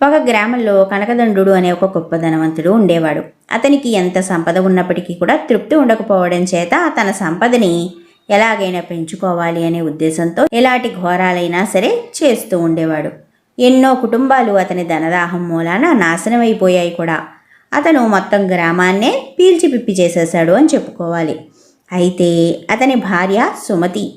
ఒక గ్రామంలో కనకదండు అనే ఒక గొప్ప ధనవంతుడు ఉండేవాడు. అతనికి ఎంత సంపద ఉన్నప్పటికీ కూడా తృప్తి ఉండకపోవడం చేత తన సంపదని ఎలాగైనా పెంచుకోవాలి అనే ఉద్దేశంతో ఎలాంటి ఘోరాలైనా సరే చేస్తూ ఉండేవాడు. ఎన్నో కుటుంబాలు అతని ధనదాహం మూలాన నాశనమైపోయాయి కూడా. అతను మొత్తం గ్రామాన్నే పీల్చిపిప్పి చేసేశాడు అని చెప్పుకోవాలి. అయితే అతని భార్య సుమతి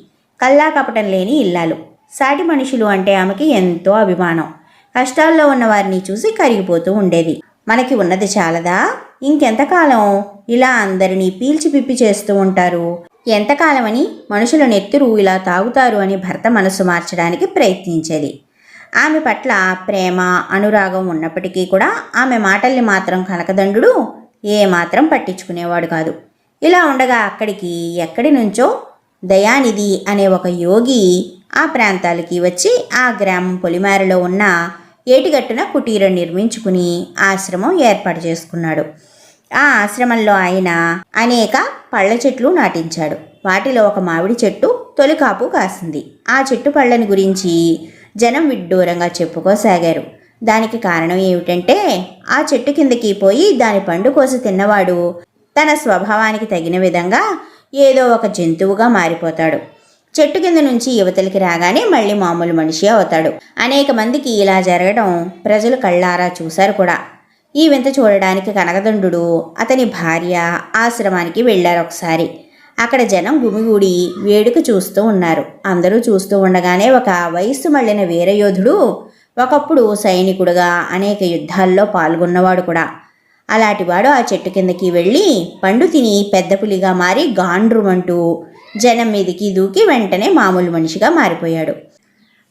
కల్లా కపటం లేని ఇల్లాలు. సాటి మనుషులు అంటే ఆమెకి ఎంతో అభిమానం. కష్టాల్లో ఉన్న వారిని చూసి కరిగిపోతూ ఉండేది. మనకి ఉన్నది చాలదా, ఇంకెంతకాలం ఇలా అందరినీ పీల్చిపిప్పి చేస్తూ ఉంటారు, ఎంతకాలమని మనుషుల నెత్తురు ఇలా తాగుతారు అని భర్త మనసు మార్చడానికి ప్రయత్నించేది. ఆమె పట్ల ప్రేమ అనురాగం ఉన్నప్పటికీ కూడా ఆమె మాటల్ని మాత్రం కనకదండు ఏమాత్రం పట్టించుకునేవాడు కాదు. ఇలా ఉండగా అక్కడికి ఎక్కడి నుంచో దయానిధి అనే ఒక యోగి ఆ ప్రాంతాలకి వచ్చి ఆ గ్రామం పొలిమేరలో ఉన్న ఏటిగట్టున కుటీరం నిర్మించుకుని ఆశ్రమం ఏర్పాటు చేసుకున్నాడు. ఆ ఆశ్రమంలో ఆయన అనేక పళ్ళ చెట్లు నాటించాడు. వాటిలో ఒక మామిడి చెట్టు తొలి కాపు కాసింది. ఆ చెట్టు పళ్ళని గురించి జనం విడ్డూరంగా చెప్పుకోసాగారు. దానికి కారణం ఏమిటంటే ఆ చెట్టు కిందకి పోయి దాని పండు కోసి తిన్నవాడు తన స్వభావానికి తగిన విధంగా ఏదో ఒక జంతువుగా మారిపోతాడు. చెట్టు కింద నుంచి యువతలకి రాగానే మళ్ళీ మామూలు మనిషి అవుతాడు. అనేక మందికి ఇలా జరగడం ప్రజలు కళ్ళారా చూశారు కూడా. ఈ వింత చూడడానికి కనకదండు అతని భార్య ఆశ్రమానికి వెళ్ళారు ఒకసారి. అక్కడ జనం గుమిగూడి వేడుక చూస్తూ ఉన్నారు. అందరూ చూస్తూ ఉండగానే ఒక వయస్సు మళ్ళిన వీరయోధుడు, ఒకప్పుడు సైనికుడుగా అనేక యుద్ధాల్లో పాల్గొన్నవాడు కూడా, అలాంటివాడు ఆ చెట్టు కిందకి వెళ్ళి పండు తిని పెద్ద పులిగా మారి గాండ్రుమంటూ జనం మీదికి దూకి వెంటనే మామూలు మనిషిగా మారిపోయాడు.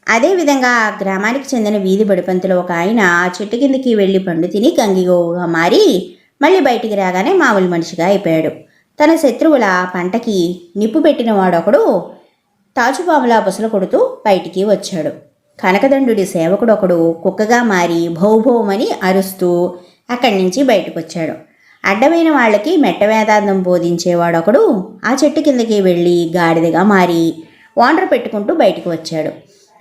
అదేవిధంగా గ్రామానికి చెందిన వీధి బడిపంతులో ఒక ఆయన ఆ చెట్టు కిందకి వెళ్ళి పండు తిని గంగిగోవుగా మారి మళ్ళీ బయటికి రాగానే మామూలు మనిషిగా అయిపోయాడు. తన శత్రువుల పంటకి నిప్పు పెట్టిన వాడొకడు తాచుపాములా బుసలు కొడుతూ బయటికి వచ్చాడు. కనకదండు సేవకుడు ఒకడు కుక్కగా మారి భౌభౌమని అరుస్తూ అక్కడి నుంచి బయటకు వచ్చాడు. అడ్డమైన వాళ్ళకి మెట్ట వేదాంతం బోధించేవాడొకడు ఆ చెట్టు కిందకి వెళ్ళి గాడిదగా మారి వాండ్ర పెట్టుకుంటూ బయటకు వచ్చాడు.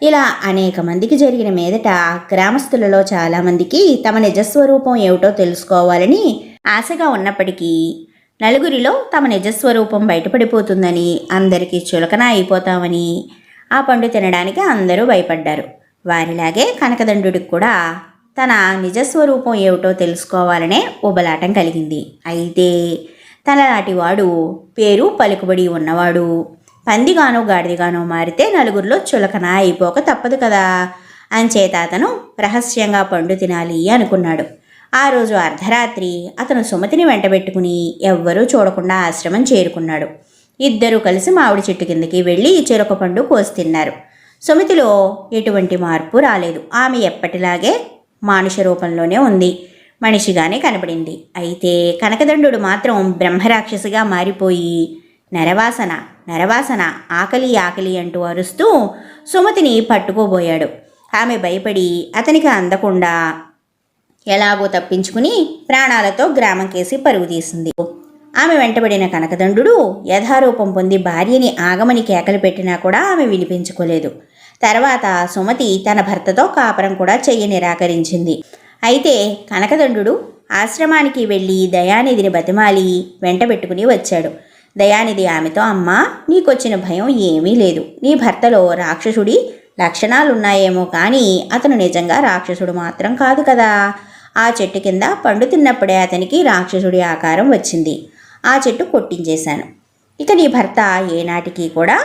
ఇలా అనేక మందికి జరిగిన మీదట గ్రామస్తులలో చాలామందికి తమ నిజస్వరూపం ఏమిటో తెలుసుకోవాలని ఆశగా ఉన్నప్పటికీ నలుగురిలో తమ నిజస్వరూపం బయటపడిపోతుందని, అందరికీ చులకన అయిపోతామని ఆ పండు తినడానికి అందరూ భయపడ్డారు. వారిలాగే కనకదండుడికి కూడా తన నిజస్వరూపం ఏమిటో తెలుసుకోవాలనే ఉబలాటం కలిగింది. అయితే తనలాంటి వాడు పేరు పలుకుబడి ఉన్నవాడు పందిగానో గాడిదగానో మారితే నలుగురిలో చులకన అయిపోక తప్పదు కదా. అంచేత అతను రహస్యంగా పండు తినాలి అనుకున్నాడు. ఆ రోజు అర్ధరాత్రి అతను సుమతిని వెంటబెట్టుకుని ఎవ్వరూ చూడకుండా ఆశ్రమం చేరుకున్నాడు. ఇద్దరూ కలిసి మామిడి చెట్టు కిందకి వెళ్ళి చెరొక పండు కోసి తిన్నారు. సుమతిలో ఎటువంటి మార్పు రాలేదు. ఆమె ఎప్పటిలాగే మానుష రూపంలోనే ఉంది, మనిషిగానే కనబడింది. అయితే కనకదండు మాత్రం బ్రహ్మరాక్షసిగా మారిపోయి నరవాసన నరవాసన ఆకలి ఆకలి అంటూ అరుస్తూ సుమతిని పట్టుకోబోయాడు. ఆమె భయపడి అతనికి అందకుండా ఎలాగో తప్పించుకుని ప్రాణాలతో గ్రామం కేసి పరుగు తీసింది. ఆమె వెంటబడిన కనకదండు యథారూపం పొంది భార్యని ఆగమని కేకలు పెట్టినా కూడా ఆమె వినిపించుకోలేదు. తర్వాత సుమతి తన భర్తతో కాపురం కూడా చెయ్య నిరాకరించింది. అయితే కనకదండు ఆశ్రమానికి వెళ్ళి దయానిధిని బతిమాలి వెంటబెట్టుకుని వచ్చాడు. దయానిధి ఆమెతో, అమ్మా, నీకొచ్చిన భయం ఏమీ లేదు. నీ భర్తలో రాక్షసుడి లక్షణాలున్నాయేమో కానీ అతను నిజంగా రాక్షసుడు మాత్రం కాదు కదా. ఆ చెట్టు కింద పండు తిన్నప్పుడే అతనికి రాక్షసుడి ఆకారం వచ్చింది. ఆ చెట్టు కొట్టించేశాను. ఇక నీ భర్త ఏనాటికి కూడా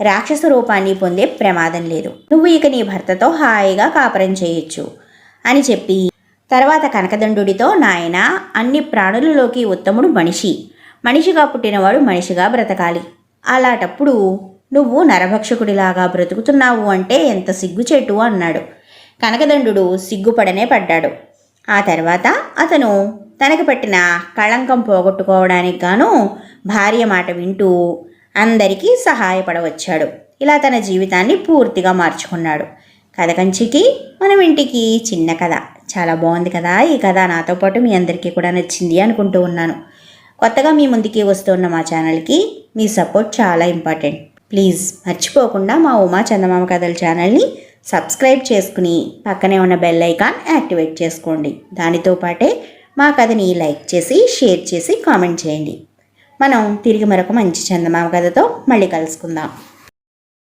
రాక్షస రూపాన్ని పొందే ప్రమాదం లేదు. నువ్వు ఇక నీ భర్తతో హాయిగా కాపురం చేయొచ్చు అని చెప్పి తర్వాత కనకదండుడితో, నాయనా, అన్ని ప్రాణులలోకి ఉత్తముడు మనిషి. మనిషిగా పుట్టినవాడు మనిషిగా బ్రతకాలి. అలాంటప్పుడు నువ్వు నరభక్షకుడిలాగా బ్రతుకుతున్నావు అంటే ఎంత సిగ్గుచేటు అన్నాడు. కనకదండు సిగ్గుపడనే పడ్డాడు. ఆ తర్వాత అతను తనకి పట్టిన కళంకం పోగొట్టుకోవడానికి గాను భార్య మాట వింటూ అందరికీ సహాయపడవచ్చాడు. ఇలా తన జీవితాన్ని పూర్తిగా మార్చుకున్నాడు. కథ కంచికి మనం ఇంటికి చిన్న కథ. చాలా బాగుంది కదా. ఈ కథ నాతో పాటు మీ అందరికీ కూడా నచ్చింది అనుకుంటూ ఉన్నాను. కొత్తగా మీ ముందుకి వస్తున్న మా ఛానల్కి మీ సపోర్ట్ చాలా ఇంపార్టెంట్. ప్లీజ్ మర్చిపోకుండా మా ఉమా చందమామ కథల ఛానల్ని సబ్స్క్రైబ్ చేసుకుని పక్కనే ఉన్న బెల్ ఐకాన్ యాక్టివేట్ చేసుకోండి. దానితో పాటే మా కథని లైక్ చేసి షేర్ చేసి కామెంట్ చేయండి. మనం తిరిగి మరొక మంచి చందమామ కథతో మళ్ళీ కలుసుకుందాం.